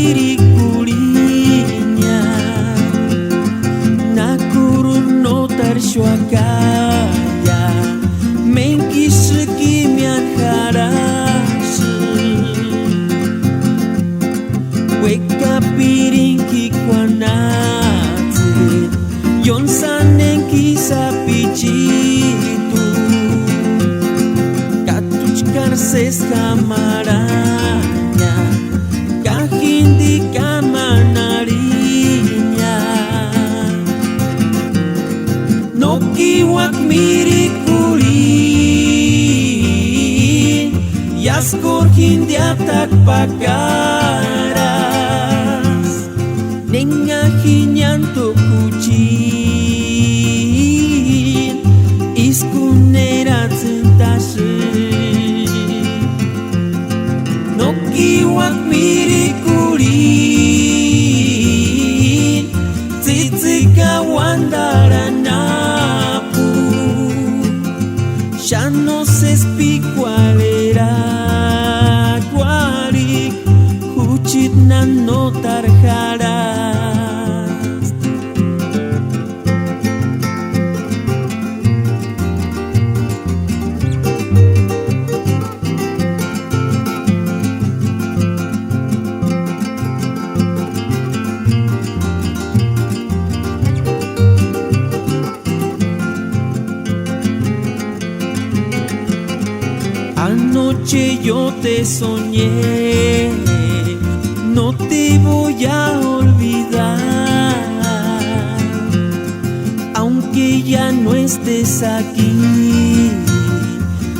mirikulinya nakurur notar syuakaya mengki sekimian harasu weka piring kikwanate yon saneng kisapi citu katuchkar ses kamaranya kahindi kamanarinya nokiwak mirikuli yaskor hindi atak pagaras nengahinyan to kucin iskunera tentashi nokiwak mirikuli tzitzika wandaranapu ya no se explico cuál era guari huchit nan no tarjaras anoche yo te soñé, no te voy a olvidar, aunque ya no estés aquí,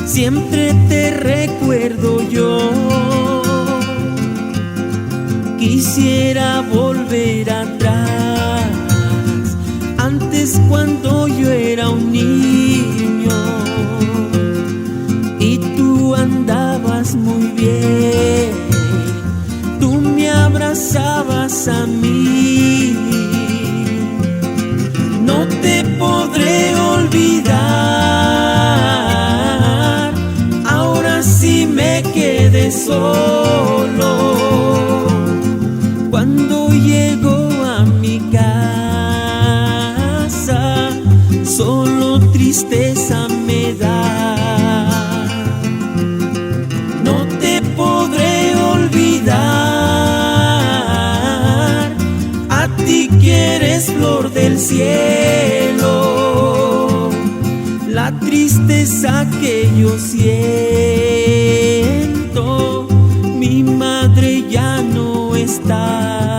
siempre te recuerdo yo. Quisiera volver atrás, antes cuando yo era un niño y tú andabas muy bien, tú me abrazabas a mí. No te podré olvidar, ahora sí me quedé solo. Cuando llego a mi casa, solo tristeza me da. No te podré olvidar, a ti que eres flor del cielo. La tristeza que yo siento, mi madre ya no está.